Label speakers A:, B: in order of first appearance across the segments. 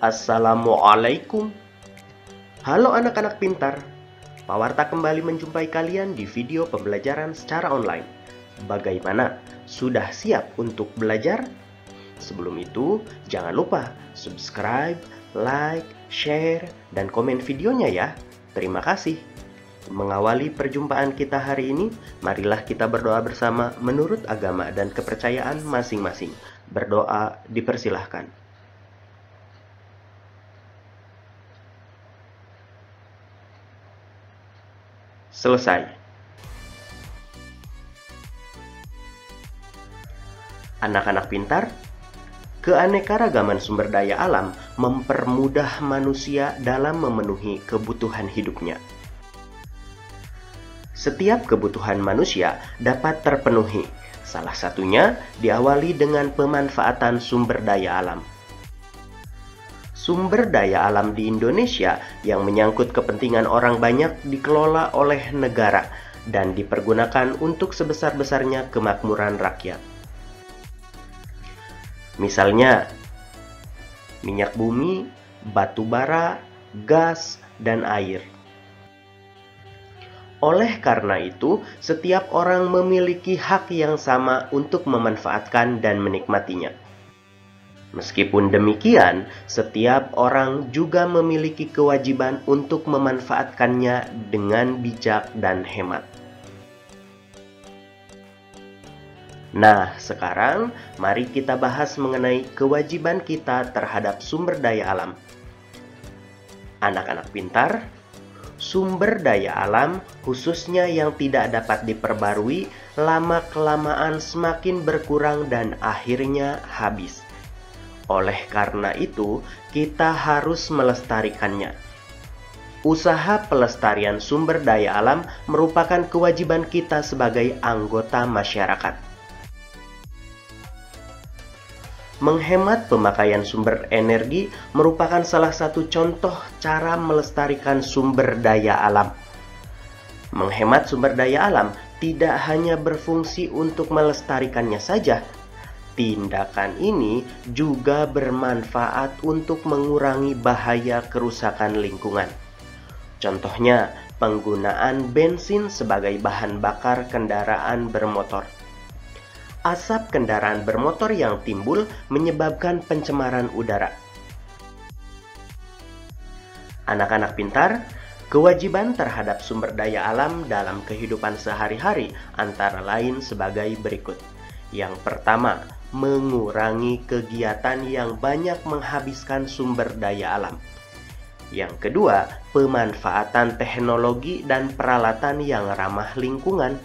A: Assalamualaikum. Halo anak-anak pintar. Pak Warta kembali menjumpai kalian di video pembelajaran secara online. Bagaimana? Sudah siap untuk belajar? Sebelum itu, jangan lupa subscribe, like, share, dan komen videonya ya. Terima kasih. Mengawali perjumpaan kita hari ini, marilah kita berdoa bersama menurut agama dan kepercayaan masing-masing. Berdoa dipersilahkan. Selesai. Anak-anak pintar, keanekaragaman sumber daya alam mempermudah manusia dalam memenuhi kebutuhan hidupnya. Setiap kebutuhan manusia dapat terpenuhi, salah satunya diawali dengan pemanfaatan sumber daya alam. Sumber daya alam di Indonesia yang menyangkut kepentingan orang banyak dikelola oleh negara dan dipergunakan untuk sebesar-besarnya kemakmuran rakyat. Misalnya, minyak bumi, batu bara, gas, dan air. Oleh karena itu, setiap orang memiliki hak yang sama untuk memanfaatkan dan menikmatinya. Meskipun demikian, setiap orang juga memiliki kewajiban untuk memanfaatkannya dengan bijak dan hemat. Nah, sekarang mari kita bahas mengenai kewajiban kita terhadap sumber daya alam. Anak-anak pintar, sumber daya alam, khususnya yang tidak dapat diperbarui, lama-kelamaan semakin berkurang dan akhirnya habis. Oleh karena itu, kita harus melestarikannya. Usaha pelestarian sumber daya alam merupakan kewajiban kita sebagai anggota masyarakat. Menghemat pemakaian sumber energi merupakan salah satu contoh cara melestarikan sumber daya alam. Menghemat sumber daya alam tidak hanya berfungsi untuk melestarikannya saja, tindakan ini juga bermanfaat untuk mengurangi bahaya kerusakan lingkungan. Contohnya, penggunaan bensin sebagai bahan bakar kendaraan bermotor. Asap kendaraan bermotor yang timbul menyebabkan pencemaran udara. Anak-anak pintar, kewajiban terhadap sumber daya alam dalam kehidupan sehari-hari antara lain sebagai berikut. Yang pertama, mengurangi kegiatan yang banyak menghabiskan sumber daya alam. Yang kedua, pemanfaatan teknologi dan peralatan yang ramah lingkungan.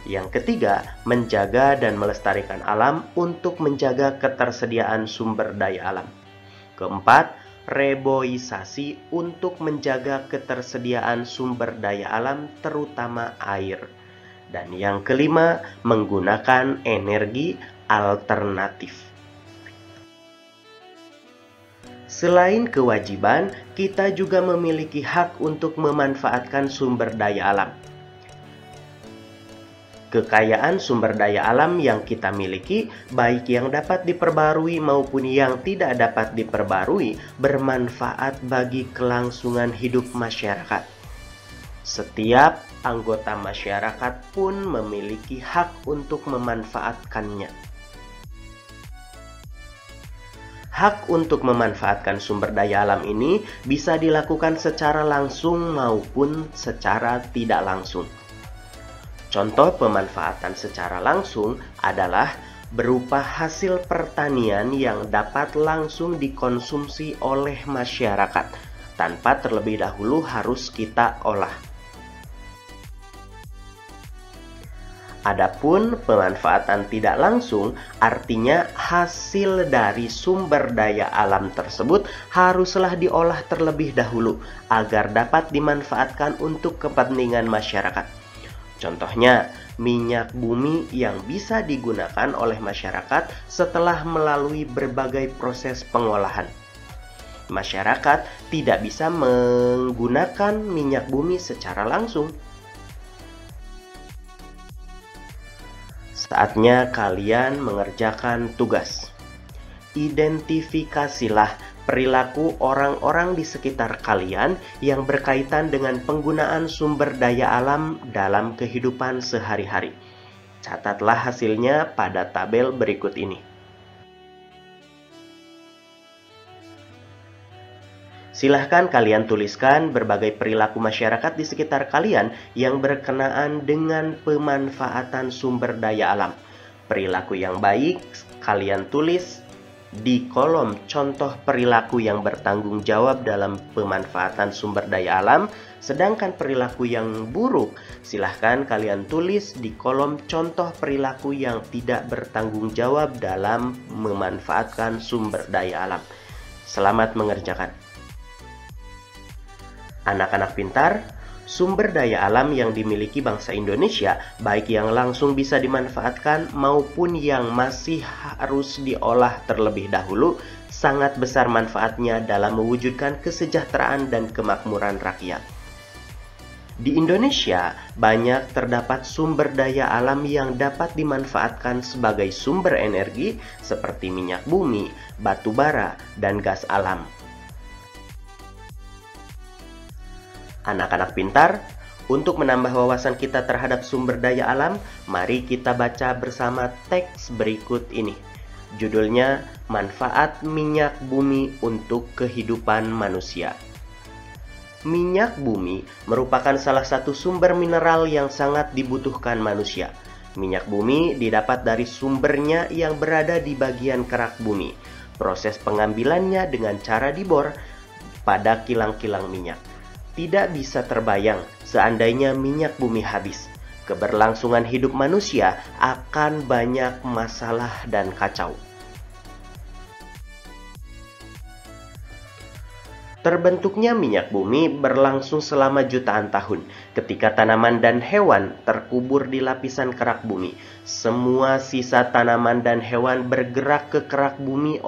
A: Yang ketiga, menjaga dan melestarikan alam untuk menjaga ketersediaan sumber daya alam. Keempat, reboisasi untuk menjaga ketersediaan sumber daya alam terutama air. Dan yang kelima, menggunakan energi alternatif. Selain kewajiban, kita juga memiliki hak untuk memanfaatkan sumber daya alam. Kekayaan sumber daya alam yang kita miliki, baik yang dapat diperbarui maupun yang tidak dapat diperbarui, bermanfaat bagi kelangsungan hidup masyarakat. Setiap anggota masyarakat pun memiliki hak untuk memanfaatkannya. Hak untuk memanfaatkan sumber daya alam ini bisa dilakukan secara langsung maupun secara tidak langsung. Contoh pemanfaatan secara langsung adalah berupa hasil pertanian yang dapat langsung dikonsumsi oleh masyarakat tanpa terlebih dahulu harus kita olah. Adapun pemanfaatan tidak langsung, artinya hasil dari sumber daya alam tersebut haruslah diolah terlebih dahulu agar dapat dimanfaatkan untuk kepentingan masyarakat. Contohnya, minyak bumi yang bisa digunakan oleh masyarakat setelah melalui berbagai proses pengolahan. Masyarakat tidak bisa menggunakan minyak bumi secara langsung. Saatnya kalian mengerjakan tugas. Identifikasilah perilaku orang-orang di sekitar kalian yang berkaitan dengan penggunaan sumber daya alam dalam kehidupan sehari-hari. Catatlah hasilnya pada tabel berikut ini. Silahkan kalian tuliskan berbagai perilaku masyarakat di sekitar kalian yang berkenaan dengan pemanfaatan sumber daya alam. Perilaku yang baik kalian tulis di kolom contoh perilaku yang bertanggung jawab dalam pemanfaatan sumber daya alam, sedangkan perilaku yang buruk silahkan kalian tulis di kolom contoh perilaku yang tidak bertanggung jawab dalam memanfaatkan sumber daya alam. Selamat mengerjakan. Anak-anak pintar, sumber daya alam yang dimiliki bangsa Indonesia, baik yang langsung bisa dimanfaatkan maupun yang masih harus diolah terlebih dahulu, sangat besar manfaatnya dalam mewujudkan kesejahteraan dan kemakmuran rakyat. Di Indonesia, banyak terdapat sumber daya alam yang dapat dimanfaatkan sebagai sumber energi seperti minyak bumi, batu bara, dan gas alam. Anak-anak pintar, untuk menambah wawasan kita terhadap sumber daya alam, mari kita baca bersama teks berikut ini. Judulnya, Manfaat Minyak Bumi untuk Kehidupan Manusia. Minyak bumi merupakan salah satu sumber mineral yang sangat dibutuhkan manusia. Minyak bumi didapat dari sumbernya yang berada di bagian kerak bumi. Proses pengambilannya dengan cara dibor pada kilang-kilang minyak. Tidak bisa terbayang seandainya minyak bumi habis. Keberlangsungan hidup manusia akan banyak masalah dan kacau. Terbentuknya minyak bumi berlangsung selama jutaan tahun. Ketika tanaman dan hewan terkubur di lapisan kerak bumi, semua sisa tanaman dan hewan bergerak ke kerak bumi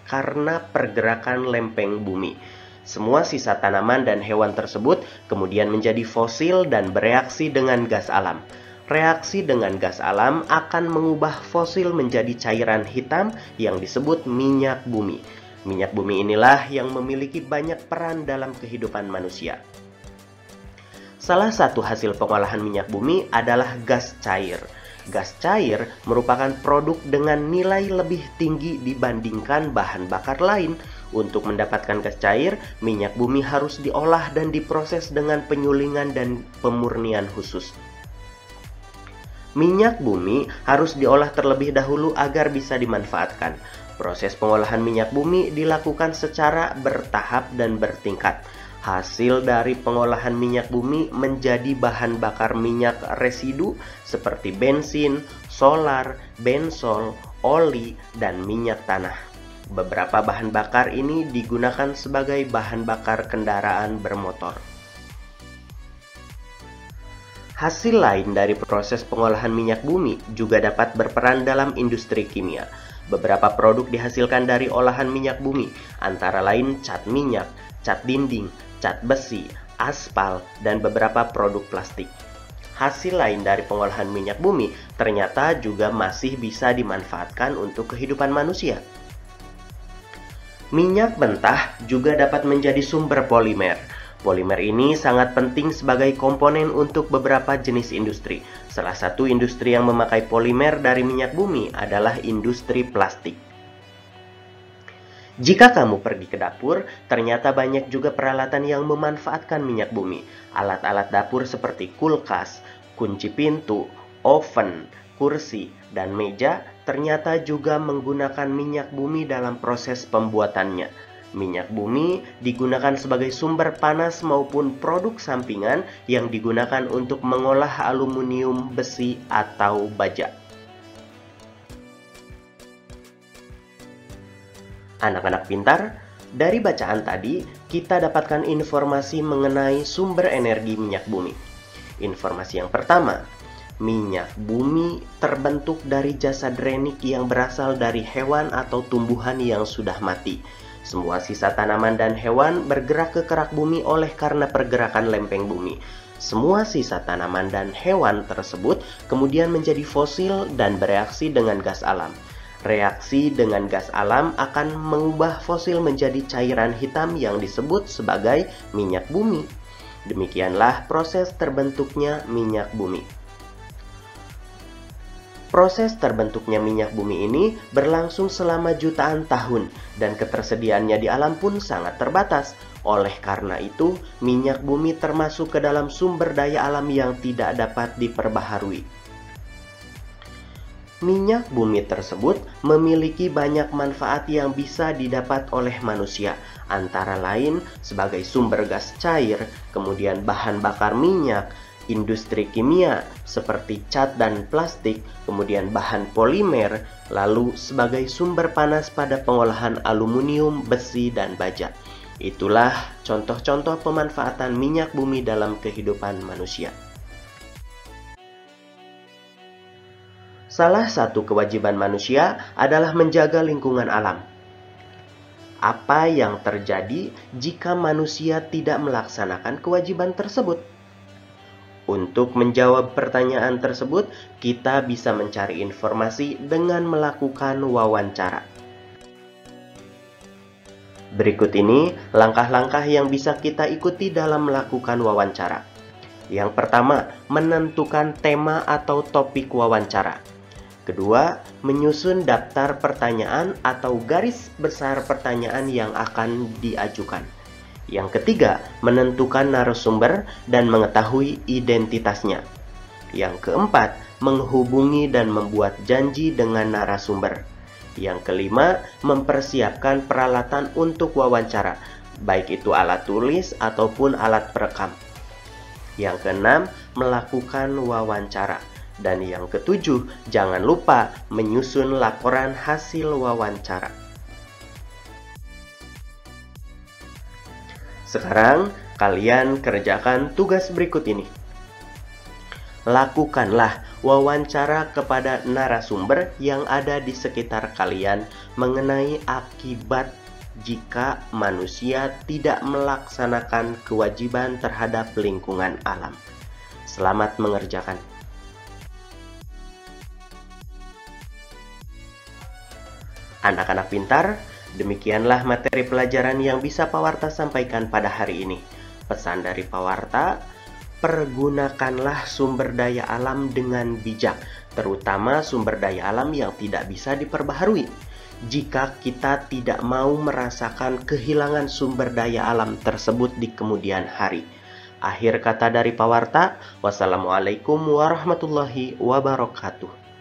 A: karena pergerakan lempeng bumi. Semua sisa tanaman dan hewan tersebut kemudian menjadi fosil dan bereaksi dengan gas alam. Reaksi dengan gas alam akan mengubah fosil menjadi cairan hitam yang disebut minyak bumi. Minyak bumi inilah yang memiliki banyak peran dalam kehidupan manusia. Salah satu hasil pengolahan minyak bumi adalah gas cair. Gas cair merupakan produk dengan nilai lebih tinggi dibandingkan bahan bakar lain. Untuk mendapatkan gas cair, minyak bumi harus diolah dan diproses dengan penyulingan dan pemurnian khusus. Minyak bumi harus diolah terlebih dahulu agar bisa dimanfaatkan. Proses pengolahan minyak bumi dilakukan secara bertahap dan bertingkat. Hasil dari pengolahan minyak bumi menjadi bahan bakar minyak residu seperti bensin, solar, bensol, oli, dan minyak tanah. Beberapa bahan bakar ini digunakan sebagai bahan bakar kendaraan bermotor. Hasil lain dari proses pengolahan minyak bumi juga dapat berperan dalam industri kimia. Beberapa produk dihasilkan dari olahan minyak bumi, antara lain cat minyak, cat dinding, cat besi, aspal, dan beberapa produk plastik. Hasil lain dari pengolahan minyak bumi ternyata juga masih bisa dimanfaatkan untuk kehidupan manusia. Minyak mentah juga dapat menjadi sumber polimer. Polimer ini sangat penting sebagai komponen untuk beberapa jenis industri. Salah satu industri yang memakai polimer dari minyak bumi adalah industri plastik. Jika kamu pergi ke dapur, ternyata banyak juga peralatan yang memanfaatkan minyak bumi. Alat-alat dapur seperti kulkas, kunci pintu, oven, kursi, dan meja ternyata juga menggunakan minyak bumi dalam proses pembuatannya. Minyak bumi digunakan sebagai sumber panas maupun produk sampingan yang digunakan untuk mengolah aluminium, besi, atau baja. Anak-anak pintar, dari bacaan tadi kita dapatkan informasi mengenai sumber energi minyak bumi. Informasi yang pertama, minyak bumi terbentuk dari jasad renik yang berasal dari hewan atau tumbuhan yang sudah mati. Semua sisa tanaman dan hewan bergerak ke kerak bumi karena pergerakan lempeng bumi. Semua sisa tanaman dan hewan tersebut kemudian menjadi fosil dan bereaksi dengan gas alam. Reaksi dengan gas alam akan mengubah fosil menjadi cairan hitam yang disebut sebagai minyak bumi. Demikianlah proses terbentuknya minyak bumi. Proses terbentuknya minyak bumi ini berlangsung selama jutaan tahun dan ketersediaannya di alam pun sangat terbatas. Oleh karena itu, minyak bumi termasuk ke dalam sumber daya alam yang tidak dapat diperbaharui. Minyak bumi tersebut memiliki banyak manfaat yang bisa didapat oleh manusia, antara lain sebagai sumber gas cair, kemudian bahan bakar minyak, industri kimia seperti cat dan plastik, kemudian bahan polimer, lalu sebagai sumber panas pada pengolahan aluminium, besi, dan baja. Itulah contoh-contoh pemanfaatan minyak bumi dalam kehidupan manusia. Salah satu kewajiban manusia adalah menjaga lingkungan alam. Apa yang terjadi jika manusia tidak melaksanakan kewajiban tersebut? Untuk menjawab pertanyaan tersebut, kita bisa mencari informasi dengan melakukan wawancara. Berikut ini langkah-langkah yang bisa kita ikuti dalam melakukan wawancara. Yang pertama, menentukan tema atau topik wawancara. Kedua, menyusun daftar pertanyaan atau garis besar pertanyaan yang akan diajukan. Yang ketiga, menentukan narasumber dan mengetahui identitasnya. Yang keempat, menghubungi dan membuat janji dengan narasumber. Yang kelima, mempersiapkan peralatan untuk wawancara, baik itu alat tulis ataupun alat perekam. Yang keenam, melakukan wawancara. Dan yang ketujuh, jangan lupa menyusun laporan hasil wawancara. Sekarang, kalian kerjakan tugas berikut ini. Lakukanlah wawancara kepada narasumber yang ada di sekitar kalian mengenai akibat jika manusia tidak melaksanakan kewajiban terhadap lingkungan alam. Selamat mengerjakan. Anak-anak pintar, demikianlah materi pelajaran yang bisa Pak Warta sampaikan pada hari ini. Pesan dari Pak Warta, pergunakanlah sumber daya alam dengan bijak, terutama sumber daya alam yang tidak bisa diperbaharui. Jika kita tidak mau merasakan kehilangan sumber daya alam tersebut di kemudian hari. Akhir kata dari Pak Warta, wassalamualaikum warahmatullahi wabarakatuh.